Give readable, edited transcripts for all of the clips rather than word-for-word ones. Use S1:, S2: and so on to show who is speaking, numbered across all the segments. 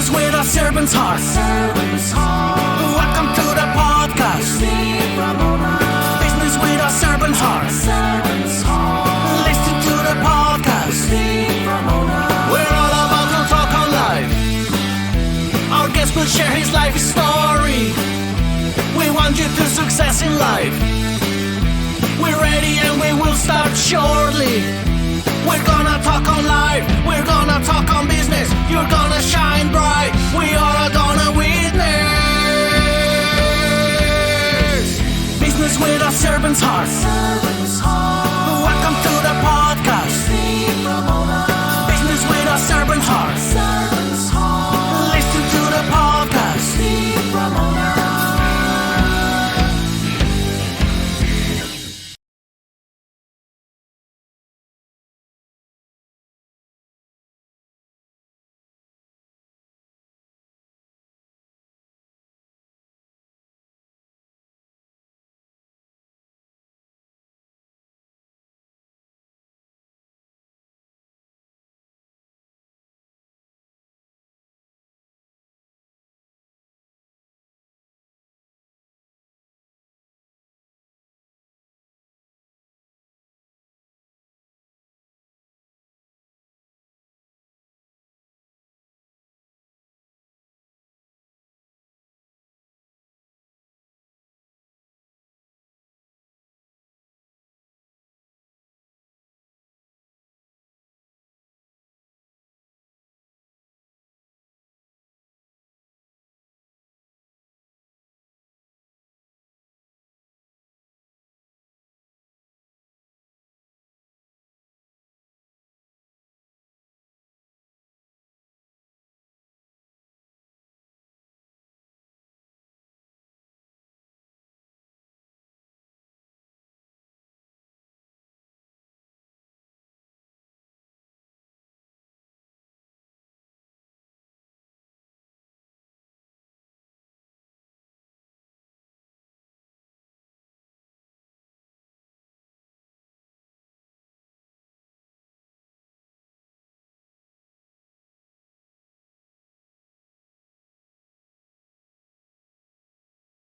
S1: Business with a servant's heart. Welcome to the podcast. Steve Ramona. Business with a servant's heart. Listen to the podcast. Steve Ramona. We're all about to talk on life. Our guest will share his life story. We want you to success in life. We're ready and we will start shortly. We're gonna talk on life. We're gonna talk on business. You're gonna shine bright. We are gonna witness. Business with a servant's heart. Welcome to the podcast. Business with a servant's heart. Listen to the podcast.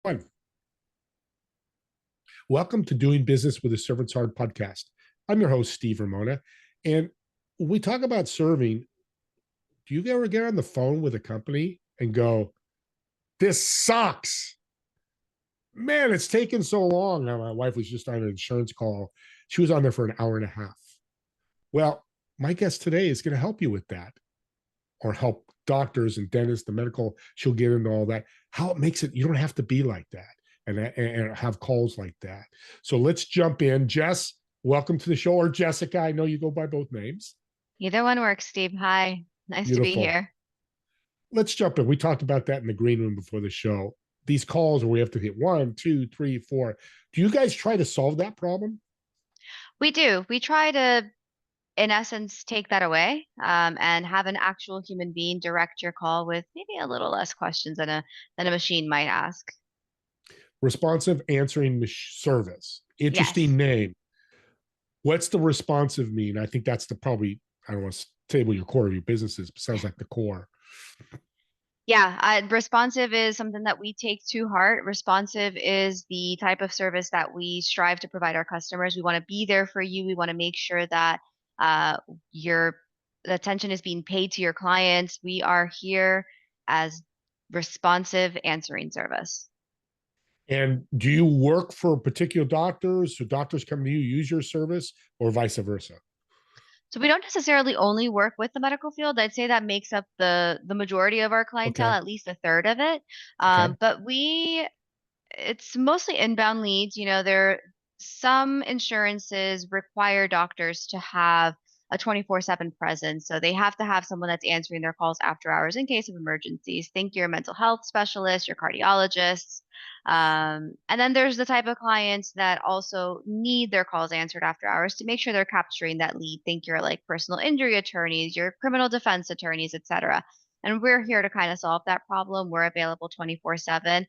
S2: One. Welcome to Doing Business with a Servant's Heart podcast. I'm your host, Steve Ramona. And when we talk about serving, do you ever get on the phone with a company and go, this sucks? Man, it's taken so long. Now, my wife was just on an insurance call. She was on there for an hour and a half. Well, my guest today is going to help you with that, or help doctors and dentists, the medical. She'll get into all that, how it makes it, you don't have to be like that and have calls like that. So let's jump in. Jess, welcome to the show, or Jessica. I know you go by both names.
S3: Either one works, Steve. Hi. Nice to be
S2: Beautiful.
S3: here.
S2: Let's jump in. We talked about that in the green room before the show. These calls where we have to hit 1, 2, 3, 4. Do you guys try to solve that problem?
S3: We do. We try to, in essence, take that away and have an actual human being direct your call with maybe a little less questions than a machine might ask.
S2: Responsive answering service. Interesting
S3: Yes.
S2: name. What's the responsive mean? I think that's the probably, I don't want to table your core of your businesses, but sounds like the core.
S3: Yeah, responsive is something that we take to heart. Responsive is the type of service that we strive to provide our customers. We want to be there for you. We want to make sure that your attention is being paid to your clients. We are here as responsive answering service.
S2: And do you work for particular doctors? So doctors come to you, use your service, or vice versa?
S3: So we don't necessarily only work with the medical field. I'd say that makes up the majority of our clientele,
S2: Okay.
S3: at least a third of it.
S2: Okay.
S3: But it's mostly inbound leads. There some insurances require doctors to have a 24/7 presence. So they have to have someone that's answering their calls after hours in case of emergencies. Think your mental health specialist, your cardiologists. And then there's the type of clients that also need their calls answered after hours to make sure they're capturing that lead. Think your like personal injury attorneys, your criminal defense attorneys, etc. And we're here to kind of solve that problem. We're available 24/7.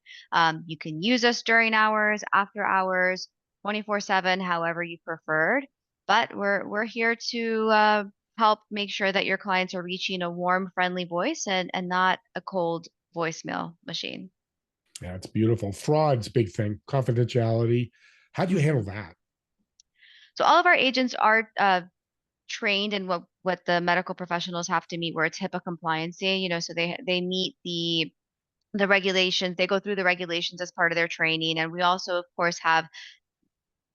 S3: You can use us during hours, after hours, 24/7, however you preferred. But we're here to help make sure that your clients are reaching a warm, friendly voice and not a cold voicemail machine.
S2: Yeah, it's beautiful. Fraud's a big thing. Confidentiality. How do you handle
S3: Mhm.
S2: that?
S3: So all of our agents are trained in what the medical professionals have to meet, where it's HIPAA compliancy, so they meet the regulations, they go through the regulations as part of their training. And we also, of course, have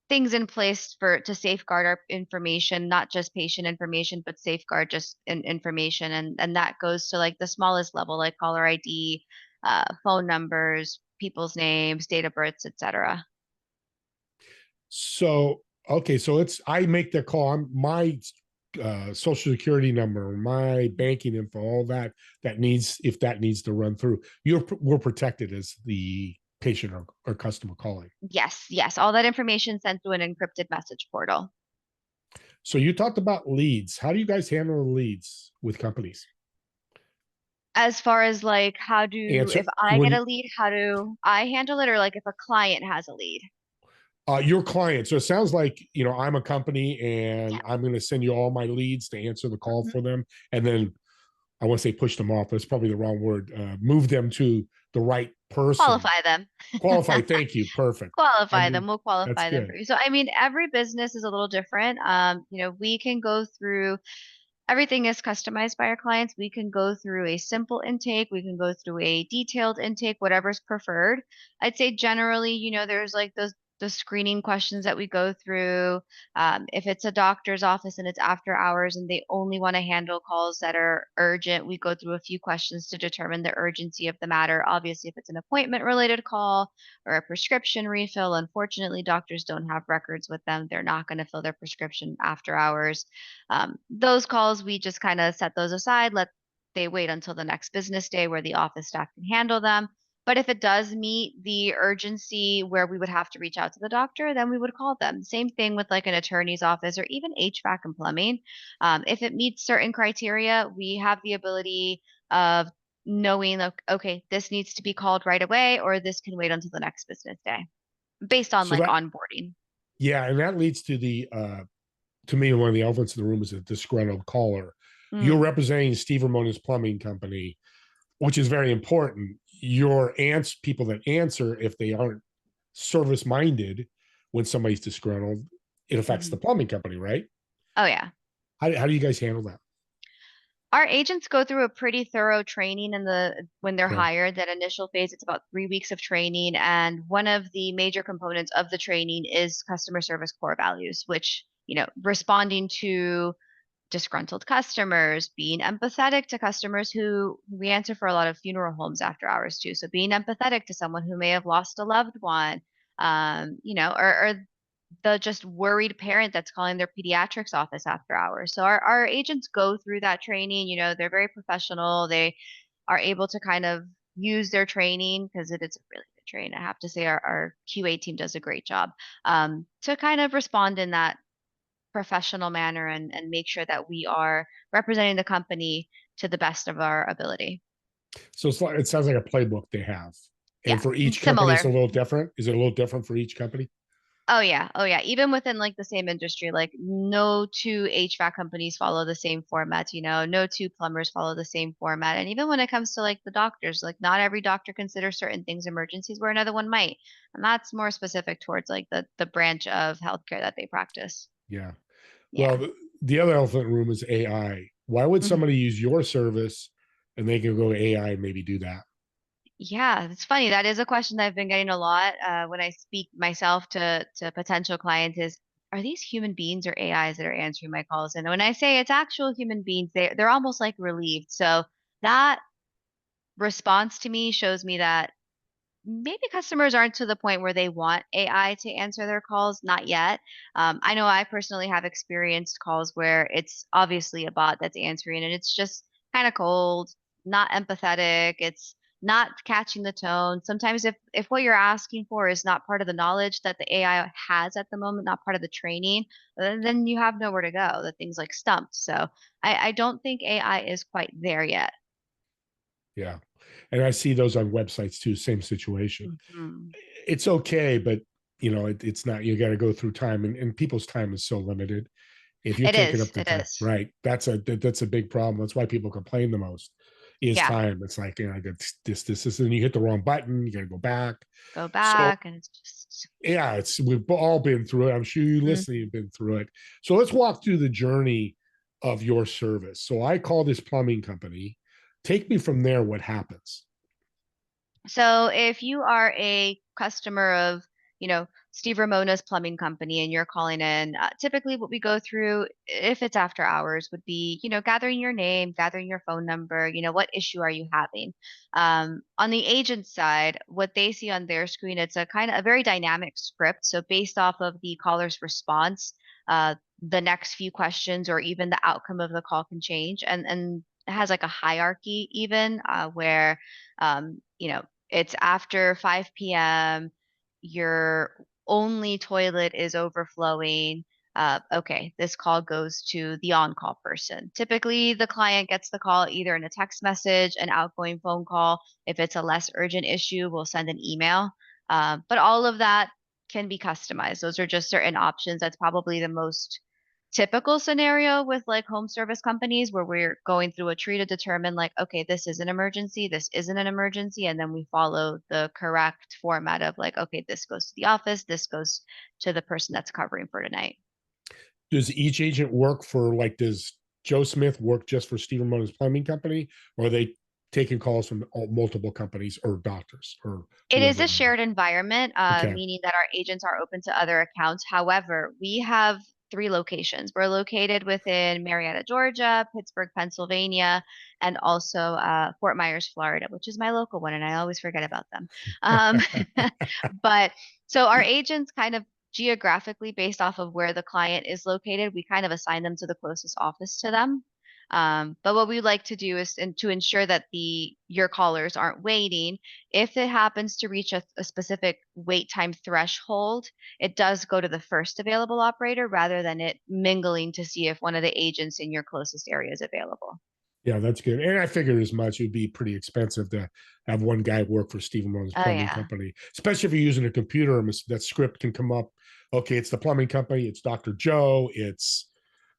S3: things in place for to safeguard our information, not just patient information, but safeguard just information. And that goes to like the smallest level, like caller ID, phone numbers, people's names, date of births, etc.
S2: So, okay, so it's I make the call. I'm my social security number, my banking info, all that needs if that needs to run through. We're protected as the patient or customer calling.
S3: Yes, yes, all that information sent through an encrypted message portal.
S2: So you talked about leads. How do you guys handle the leads with companies?
S3: As far as like
S2: Answer
S3: if I
S2: when
S3: get
S2: you
S3: a lead, how do I handle it, or like if a client has a lead?
S2: your client. So it sounds like I'm a company
S3: Yeah.
S2: and I'm going to send you all my leads to answer the call
S3: Mhm.
S2: for them, and then I want to say push them off. That's probably the wrong word. Move them to the right person.
S3: Qualify them.
S2: Qualify. Thank you. Perfect. I
S3: Qualify them.
S2: mean,
S3: We'll
S2: that's
S3: qualify them
S2: good.
S3: for you. So, I mean, every business is a little different. We can go through everything is customized by our clients. We can go through a simple intake, we can go through a detailed intake, whatever's preferred. I'd say generally, there's like the screening questions that we go through. If it's a doctor's office and it's after hours and they only want to handle calls that are urgent, we go through a few questions to determine the urgency of the matter. Obviously, if it's an appointment related call or a prescription refill, unfortunately, doctors don't have records with them. They're not going to fill their prescription after hours. Those calls, we just kind of set those aside, let they wait until the next business day where the office staff can handle them. But if it does meet the urgency where we would have to reach out to the doctor, then we would call them. Same thing with like an attorney's office or even HVAC and plumbing. If it meets certain criteria, we have the ability of knowing, like, okay, this needs to be called right away, or this can wait until the next business day based on
S2: So
S3: like
S2: that
S3: onboarding.
S2: yeah, and that leads to the to me one of the elephants in the room is a disgruntled caller. You're
S3: Mm,
S2: representing Steve Ramona's plumbing company, which is very important. Your people that answer, if they aren't service minded, when somebody's disgruntled, it affects the
S3: mhm.
S2: plumbing company, right?
S3: Oh, yeah.
S2: How do you guys handle that?
S3: Our agents go through a pretty thorough training in the when they're
S2: Okay.
S3: hired. That initial phase, it's about 3 weeks of training, and one of the major components of the training is customer service core values, which responding to disgruntled customers, being empathetic to customers who we answer for a lot of funeral homes after hours too. So being empathetic to someone who may have lost a loved one, or the just worried parent that's calling their pediatrics office after hours. So our agents go through that training. They're very professional. They are able to kind of use their training because it is a really good training. I have to say our QA team does a great job to kind of respond in that professional manner and make sure that we are representing the company to the best of our ability.
S2: So it sounds like a playbook they have. And
S3: Yeah,
S2: for each company, it's a
S3: similar.
S2: little different. Is it a little different for each company?
S3: Oh yeah, oh yeah. Even within like the same industry, like no two HVAC companies follow the same format, no two plumbers follow the same format. And even when it comes to like the doctors, like not every doctor considers certain things emergencies where another one might. And that's more specific towards like the branch of healthcare that they practice.
S2: Yeah. Well,
S3: Yeah.
S2: the other elephant in the room is AI. Why would
S3: Mhm.
S2: somebody use your service and they can go to AI and maybe do that?
S3: Yeah, it's funny. That is a question that I've been getting a lot when I speak myself to potential clients is, are these human beings or AIs that are answering my calls? And when I say it's actual human beings, they're almost like relieved. So that response to me shows me that maybe customers aren't to the point where they want AI to answer their calls, not yet. I know I personally have experienced calls where it's obviously a bot that's answering and it's just kind of cold, not empathetic. It's not catching the tone. Sometimes if what you're asking for is not part of the knowledge that the AI has at the moment, not part of the training, then you have nowhere to go. The thing's like stumped. So I don't think AI is quite there yet.
S2: Yeah. And I see those on websites too, same situation.
S3: Mhm.
S2: It's okay, but it's not, you got to go through time and people's time is so limited. If you're
S3: It
S2: taking
S3: is.
S2: up the
S3: It
S2: time,
S3: is.
S2: right? That's a big problem. That's why people complain the most is
S3: Yeah.
S2: time. It's like, I got this, and you hit the wrong button, you got to go back.
S3: Go
S2: So
S3: back and it's just.
S2: yeah, we've all been through it. I'm sure you listening have been through it. So let's walk through the journey of your service. So I call this plumbing company. Take me from there. What happens?
S3: So if you are a customer of, Steve Ramona's plumbing company and you're calling in, typically what we go through, if it's after hours, would be, gathering your name, gathering your phone number, what issue are you having? On the agent side, what they see on their screen, it's a kind of a very dynamic script. So based off of the caller's response, the next few questions or even the outcome of the call can change. And it has like a hierarchy even where it's after 5 p.m. Your only toilet is overflowing. Okay, this call goes to the on-call person. Typically, the client gets the call either in a text message, an outgoing phone call. If it's a less urgent issue, we'll send an email. But all of that can be customized. Those are just certain options. That's probably the most typical scenario with like home service companies where we're going through a tree to determine like, okay, this is an emergency, this isn't an emergency, and then we follow the correct format of like, okay, this goes to the office, this goes to the person that's covering for tonight.
S2: Does each agent work for like, does Joe Smith work just for Steve Ramona's plumbing company, or are they taking calls from multiple companies or doctors or
S3: It is
S2: whoever
S3: a
S2: it may be?
S3: shared environment,
S2: Okay.
S3: meaning that our agents are open to other accounts. However, we have three locations. We're located within Marietta, Georgia, Pittsburgh, Pennsylvania, and also Fort Myers, Florida, which is my local one, and I always forget about them. Um, but so our agents kind of geographically based off of where the client is located, we kind of assign them to the closest office to them. But what we like to do is to ensure that your callers aren't waiting. If it happens to reach a specific wait time threshold, it does go to the first available operator rather than it mingling to see if one of the agents in your closest area is available.
S2: Yeah, that's good. And I figured as much. It would be pretty expensive to have one guy work for Stephen Rose's
S3: Oh
S2: plumbing
S3: yeah,
S2: company, especially if you're using a computer. That script can come up. Okay, it's the plumbing company. It's Dr. Joe. It's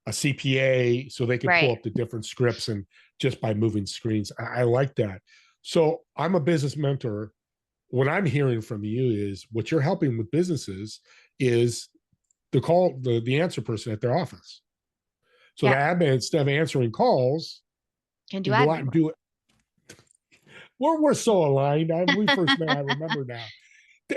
S2: a CPA, so they can pull
S3: right.
S2: up the different scripts and just by moving screens. I like that. So I'm a business mentor. What I'm hearing from you is what you're helping with businesses is the answer person at their office. So the
S3: Yeah,
S2: admin, instead of answering calls,
S3: can do
S2: can go out
S3: admin
S2: and
S3: work.
S2: do it. We're so aligned. We first met. I remember now.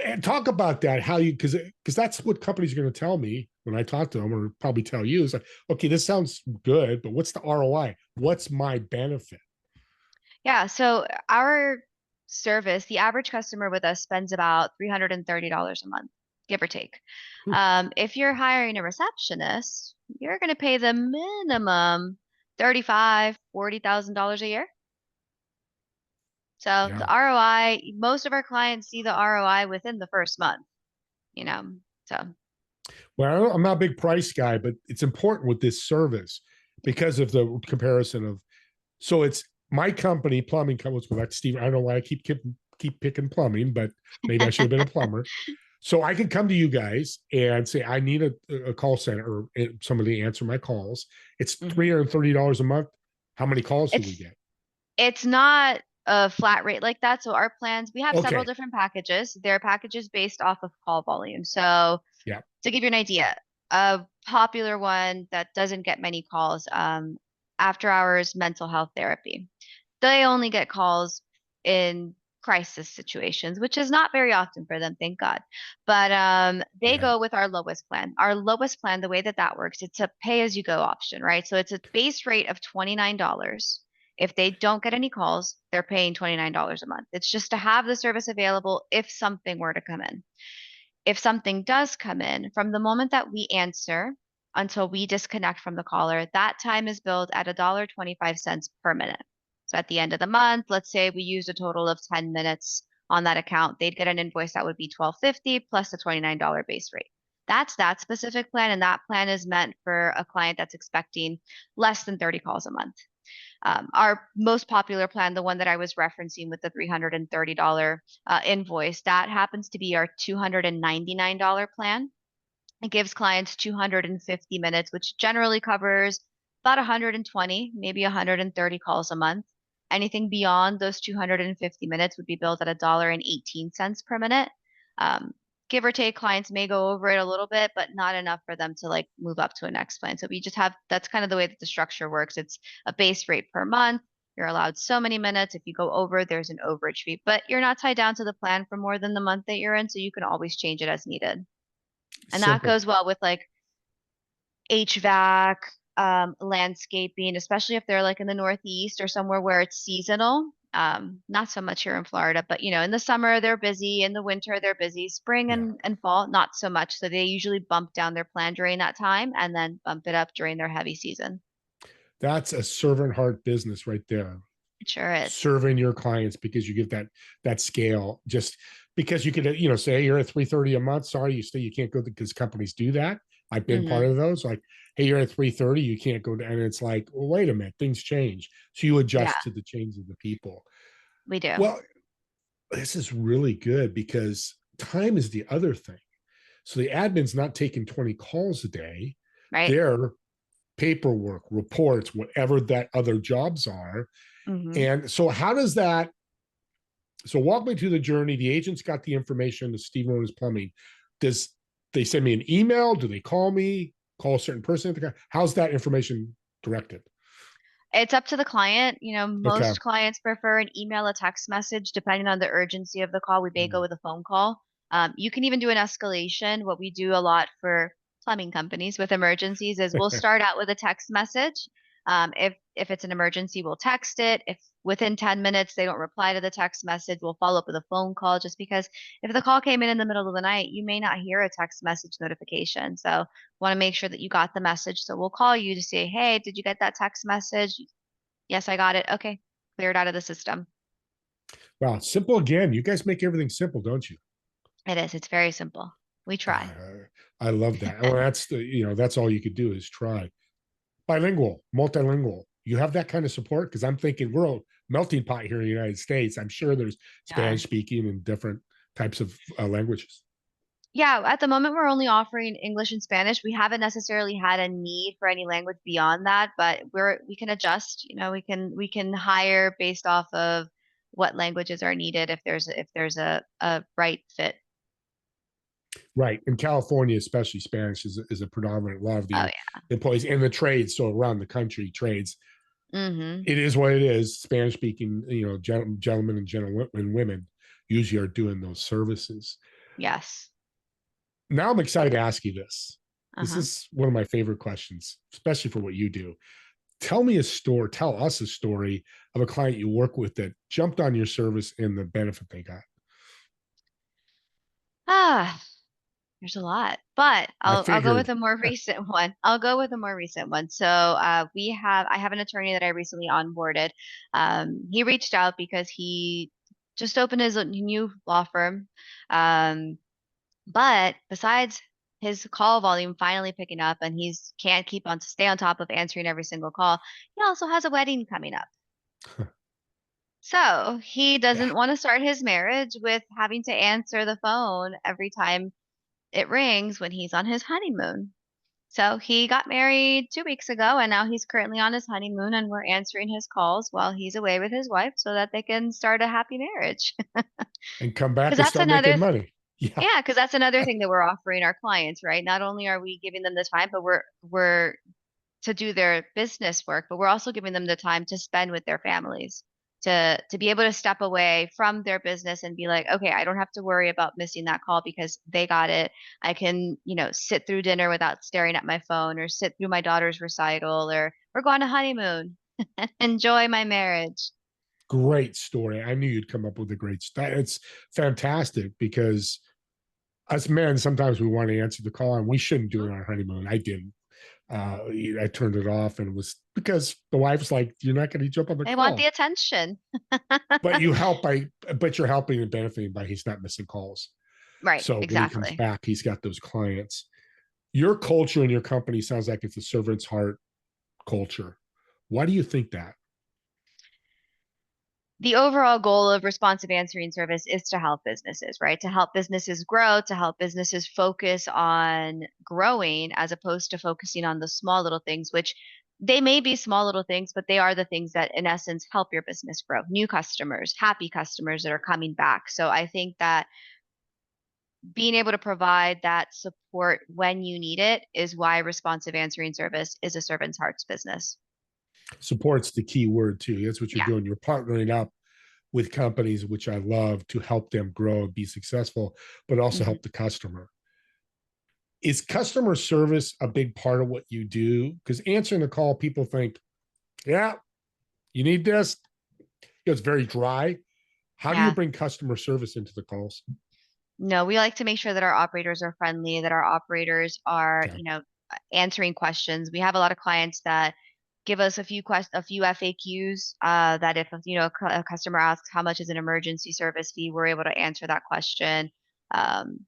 S2: And talk about that. How you because that's what companies are going to tell me when I talk to them, or probably tell you. Is like, okay, this sounds good, but what's the ROI? What's my benefit?
S3: Yeah, so our service, the average customer with us spends about $330 a month, give or take. If you're hiring a receptionist, you're going to pay the minimum 35, $40,000 a year. So the
S2: Yeah.
S3: ROI, most of our clients see the ROI within the first month, you know. So
S2: Well, I'm not a big price guy, but it's important with this service because of the comparison of. So it's my company, plumbing company. Well, that's Steve. I don't know why I keep picking plumbing, but maybe I should have been a plumber. So I can come to you guys and say I need a call center or somebody to answer my calls. It's
S3: mhm.
S2: $330 a month. How many calls do we
S3: it's
S2: get?
S3: It's not a flat rate like that. So our plans, we have several
S2: Okay.
S3: different packages. They're packages based off of call volume. So
S2: Yeah.
S3: to give you an idea, a popular one that doesn't get many calls, after hours mental health therapy. They only get calls in crisis situations, which is not very often for them, thank God. But they
S2: Yeah.
S3: go with our lowest plan. Our lowest plan, the way that that works, it's a pay as you go option, right? So it's a base rate of $29. If they don't get any calls, they're paying $29 a month. It's just to have the service available if something were to come in. If something does come in, from the moment that we answer until we disconnect from the caller, that time is billed at $1.25 per minute. So at the end of the month, let's say we used a total of 10 minutes on that account, they'd get an invoice that would be $12.50 plus the $29 base rate. That's that specific plan, and that plan is meant for a client that's expecting less than 30 calls a month. Our most popular plan, the one that I was referencing with the $330 invoice, that happens to be our $299 plan. It gives clients 250 minutes, which generally covers about 120, maybe 130 calls a month. Anything beyond those 250 minutes would be billed at $1.18 per minute. Um, Give or take, clients may go over it a little bit, but not enough for them to like move up to a next plan. So we just have, that's kind of the way that the structure works. It's a base rate per month. You're allowed so many minutes. If you go over, there's an overage fee, but you're not tied down to the plan for more than the month that you're in. So you can always change it as needed. And that
S2: Simple.
S3: goes well with like HVAC, landscaping, especially if they're like in the Northeast or somewhere where it's seasonal. Not so much here in Florida, but in the summer they're busy, in the winter they're busy, spring
S2: Yeah.
S3: and fall, not so much. So they usually bump down their plan during that time and then bump it up during their heavy season.
S2: That's a servant heart business right there.
S3: It sure is.
S2: Serving your clients because you get that scale. Just because you could say you're at 330 a month. Sorry, you can't go because companies do that. I've been part of those. Like, hey, you're at 330, you can't go to, and it's like, well, wait a minute, things change. So you
S3: Yeah,
S2: adjust to the change of the people.
S3: we do.
S2: Well, this is really good because time is the other thing. So the admin's not taking 20 calls a day.
S3: Right.
S2: They're paperwork, reports, whatever that other jobs are. And so how does that, so walk me through the journey. The agent's got the information to Steve Ramona's Plumbing. Does they send me an email? Do they call me, call a certain person? How's that information directed?
S3: It's up to the client.
S2: Okay.
S3: Most clients prefer an email, a text message, depending on the urgency of the call. We may go with a phone call. You can even do an escalation. What we do a lot for plumbing companies with emergencies is we'll start out with a text message. If it's an emergency, we'll text it. If within 10 minutes they don't reply to the text message, we'll follow up with a phone call, just because if the call came in the middle of the night, you may not hear a text message notification. So want to make sure that you got the message. So we'll call you to say, hey, did you get that text message? Yes, I got it. Okay. Clear it out of the system.
S2: Wow. Simple again. You guys make everything simple, don't you?
S3: It is. It's very simple. We try.
S2: I love that. Well, that's that's all you could do is try. Bilingual, multilingual. You have that kind of support? Because I'm thinking we're a melting pot here in the United States. I'm sure there's
S3: Yeah.
S2: Spanish speaking and different types of languages.
S3: Yeah, at the moment we're only offering English and Spanish. We haven't necessarily had a need for any language beyond that, but we can adjust. We can hire based off of what languages are needed if there's a right fit.
S2: Right. In California, especially Spanish is a predominant. A lot of
S3: Oh
S2: the employees in the trades, so around the country, trades.
S3: yeah. Mm-hmm.
S2: It is what it is. Spanish speaking, gentlemen and gentlemen and women usually are doing those services.
S3: Yes.
S2: Now I'm excited to ask you this. This
S3: Uh-huh.
S2: is one of my favorite questions, especially for what you do. Tell us a story of a client you work with that jumped on your service and the benefit they got.
S3: Ah, there's a lot, but
S2: I
S3: I'll go with
S2: figured.
S3: a more recent one. I'll go with a more recent one. So I have an attorney that I recently onboarded. He reached out because he just opened his new law firm. But besides his call volume finally picking up and he's can't keep on stay on top of answering every single call, he also has a wedding coming up. So he
S2: Yeah.
S3: doesn't want to start his marriage with having to answer the phone every time it rings when he's on his honeymoon. So he got married 2 weeks ago and now he's currently on his honeymoon and we're answering his calls while he's away with his wife so that they can start a happy marriage.
S2: And come
S3: Because
S2: back and
S3: that's
S2: start making
S3: another
S2: money. Yeah.
S3: Yeah, because that's another thing that we're offering our clients, right? Not only are we giving them the time, but we're to do their business work, but we're also giving them the time to spend with their families, to be able to step away from their business and be like, okay, I don't have to worry about missing that call because they got it. I can, sit through dinner without staring at my phone or sit through my daughter's recital or we're going to honeymoon and enjoy my marriage.
S2: Great story. I knew you'd come up with a great story. It's fantastic because us men, sometimes we want to answer the call and we shouldn't do it on our honeymoon. I didn't. I turned it off and it was because the wife's like, you're not going to jump on the
S3: They want the
S2: call,
S3: attention.
S2: but you're helping and benefiting by he's not missing calls.
S3: Right,
S2: So when he comes
S3: exactly.
S2: back, he's got those clients. Your culture in your company sounds like it's a servant's heart culture. Why do you think that?
S3: The overall goal of responsive answering service is to help businesses, right? To help businesses grow, to help businesses focus on growing as opposed to focusing on the small little things, which they may be small little things, but they are the things that, in essence, help your business grow. New customers, happy customers that are coming back. So I think that being able to provide that support when you need it is why responsive answering service is a servant's hearts business.
S2: Support's the key word too. That's what you're
S3: Yeah.
S2: doing. You're partnering up with companies, which I love, to help them grow and be successful, but also
S3: Mhm.
S2: help the customer. Is customer service a big part of what you do? Because answering the call, people think, yeah, you need this. It's very dry. How do you
S3: Yeah.
S2: bring customer service into the calls?
S3: No, we like to make sure that our operators are friendly, that our operators are,
S2: Okay.
S3: answering questions. We have a lot of clients that give us a few FAQs, that if, a customer asks how much is an emergency service fee, we're able to answer that question. Um,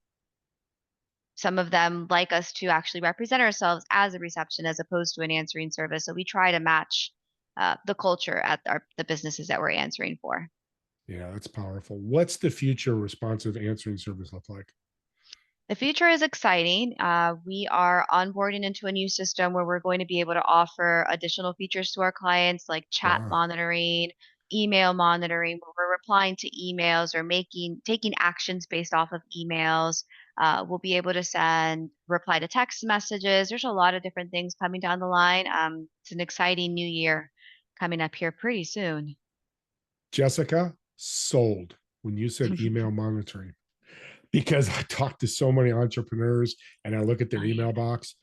S3: some of them like us to actually represent ourselves as a reception as opposed to an answering service. So we try to match the culture at the businesses that we're answering for.
S2: Yeah, that's powerful. What's the future responsive answering service look like?
S3: The future is exciting. We are onboarding into a new system where we're going to be able to offer additional features to our clients like chat
S2: Wow.
S3: monitoring, email monitoring, where we're replying to emails or taking actions based off of emails. We'll be able to send reply to text messages. There's a lot of different things coming down the line. It's an exciting new year coming up here pretty soon.
S2: Jessica, sold when you said email monitoring, because I talk to so many entrepreneurs and I look at their
S3: Oh, yeah.
S2: email box,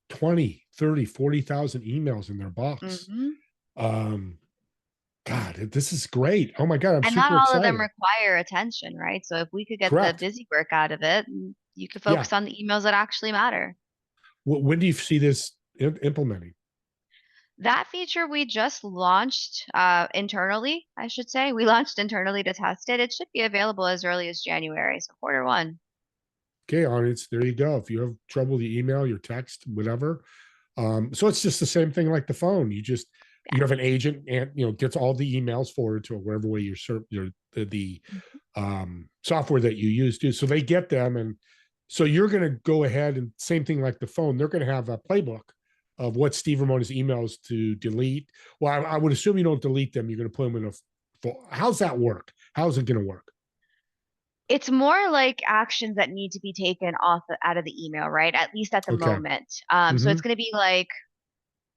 S2: 20, 30, 40,000 emails in their box.
S3: Hmm.
S2: Um, God, this is great. Oh my God, I'm
S3: And not
S2: super
S3: all of them
S2: excited.
S3: require attention, right? So if we could get the
S2: Correct.
S3: busy work out of it, you could
S2: Yeah.
S3: focus on the emails that actually matter.
S2: When do you see this implementing?
S3: That feature we just launched internally, I should say. We launched internally to test it. It should be available as early as January, so quarter one.
S2: Okay, audience, there you go. If you have trouble with your email, your text, whatever. So it's just the same thing like the phone. You have an agent and gets all the emails forwarded to wherever way the
S3: Mhm.
S2: software that you use do. So they get them, and so you're going to go ahead and same thing like the phone. They're going to have a playbook of what Steve Ramona's emails to delete. Well, I would assume you don't delete them. You're going to put them in a. How's that work? How's it going to work?
S3: It's more like actions that need to be taken out of the email, right? At least at the
S2: Okay.
S3: moment. So
S2: Mm-hmm.
S3: it's going to be like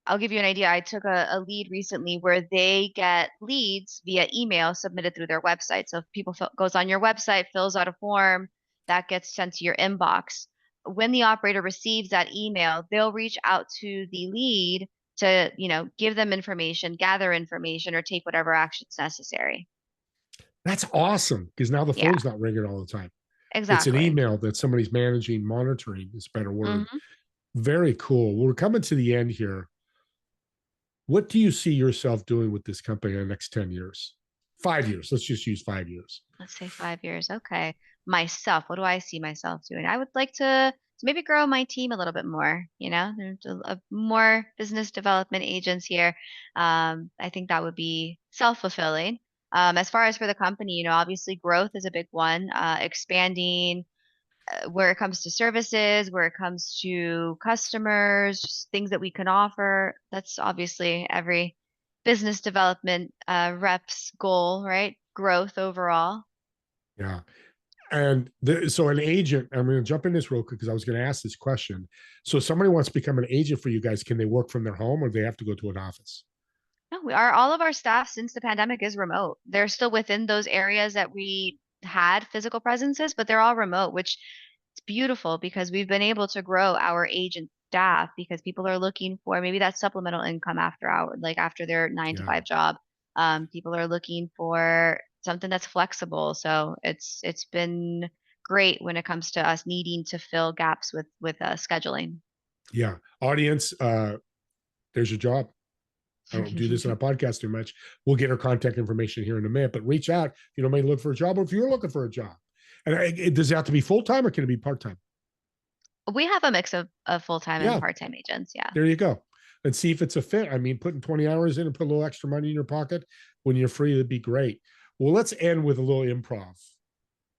S3: I'll give you an idea. I took a lead recently where they get leads via email submitted through their website. So if people goes on your website, fills out a form, that gets sent to your inbox. When the operator receives that email, they'll reach out to the lead to, give them information, gather information, or take whatever actions necessary.
S2: That's awesome because now the
S3: Yeah,
S2: phone's not ringing all the time. It's an
S3: exactly.
S2: email that somebody's managing, monitoring is a better word.
S3: Hmm.
S2: Very cool. We're coming to the end here. What do you see yourself doing with this company in the next 10 years? 5 years. Let's just use 5 years.
S3: Let's say 5 years. Okay. Myself, what do I see myself doing? I would like to maybe grow my team a little bit more. There's more business development agents here. I think that would be self-fulfilling. As far as for the company, obviously growth is a big one. Expanding where it comes to services, where it comes to customers, just things that we can offer. That's obviously every business development rep's goal, right? Growth overall.
S2: Yeah. And so an agent, I'm going to jump in this real quick because I was going to ask this question. So somebody wants to become an agent for you guys. Can they work from their home or do they have to go to an office?
S3: No, we are all of our staff since the pandemic is remote. They're still within those areas that we had physical presences, but they're all remote, which is beautiful because we've been able to grow our agent staff because people are looking for maybe that supplemental income like after their nine to
S2: Yeah.
S3: five job. People are looking for something that's flexible. So it's been great when it comes to us needing to fill gaps with scheduling.
S2: Yeah. Audience, there's your job. I don't do this on a podcast too much. We'll get our contact information here in a minute, but reach out if you don't maybe look for a job or if you're looking for a job. And does it have to be full time or can it be part time?
S3: We have a mix of full-time and
S2: Yeah,
S3: part-time agents. Yeah.
S2: there you go. and see if it's a fit. I mean, putting 20 hours in and put a little extra money in your pocket when you're free, it'd be great. Well, let's end with a little improv.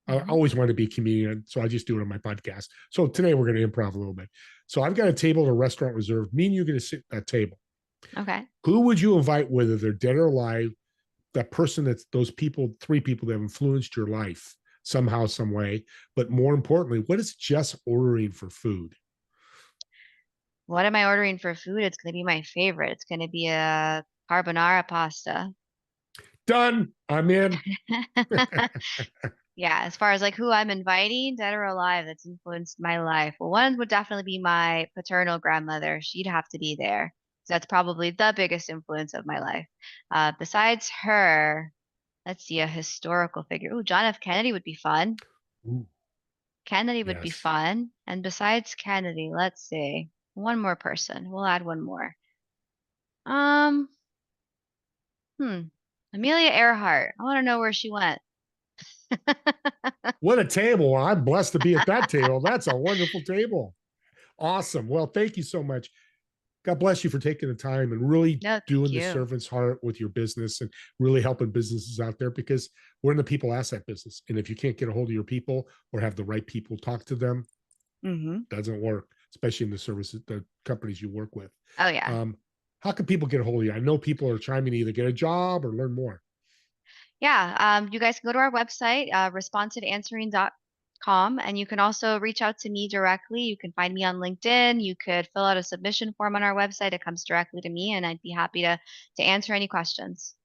S2: I always wanted to be a comedian, so I just do it on my podcast. So today we're going to improv a little bit. So I've got a table at a restaurant reserved. Me and you're going to sit at that table.
S3: Okay.
S2: Who would you invite, whether they're dead or alive, that person that's those people, 3 people that have influenced your life somehow, some way? But more importantly, what is Jess ordering for food?
S3: What am I ordering for food? It's going to be my favorite. It's going to be a carbonara pasta.
S2: Done. I'm in.
S3: Yeah, as far as like who I'm inviting, dead or alive, that's influenced my life. Well, one would definitely be my paternal grandmother. She'd have to be there. That's probably the biggest influence of my life. Besides her, let's see, a historical figure. Ooh, John F. Kennedy would be fun.
S2: Ooh,
S3: Kennedy would be
S2: yes.
S3: fun. And besides Kennedy, let's see, one more person. We'll add one more. Um, Amelia Earhart. I want to know where she went.
S2: What a table. I'm blessed to be at that table. That's a wonderful table. Awesome. Well, thank you so much. God bless you for taking the time and really
S3: No, thank
S2: doing the
S3: you.
S2: servant's heart with your business and really helping businesses out there, because we're in the people asset business. And if you can't get a hold of your people or have the right people talk to them,
S3: Mm-hmm.
S2: doesn't work, especially in the services, the companies you work with.
S3: Oh, yeah.
S2: How can people get a hold of you? I know people are trying to either get a job or learn more.
S3: Yeah, you guys can go to our website, responsiveanswering.com, and you can also reach out to me directly. You can find me on LinkedIn. You could fill out a submission form on our website. It comes directly to me, and I'd be happy to answer any questions.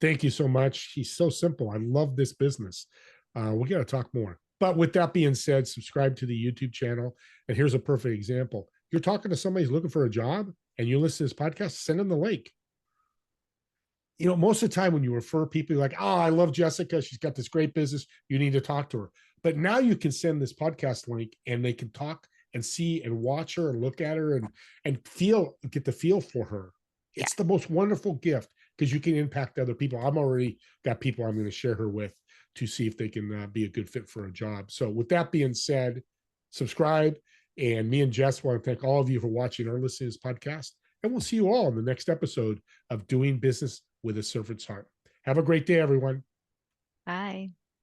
S2: Thank you so much. He's so simple. I love this business. We got to talk more. But with that being said, subscribe to the YouTube channel. And here's a perfect example. You're talking to somebody who's looking for a job and you listen to this podcast, send them the link. You know, most of the time when you refer people, you're like, oh, I love Jessica. She's got this great business. You need to talk to her. But now you can send this podcast link and they can talk and see and watch her and look at her and get the feel for her.
S3: Yeah.
S2: It's the most wonderful gift because you can impact other people. I'm already got people I'm going to share her with to see if they can be a good fit for a job. So with that being said, subscribe. And me and Jess want to thank all of you for watching or listening to this podcast. And we'll see you all in the next episode of Doing Business with a Servant's Heart. Have a great day, everyone.
S3: Bye.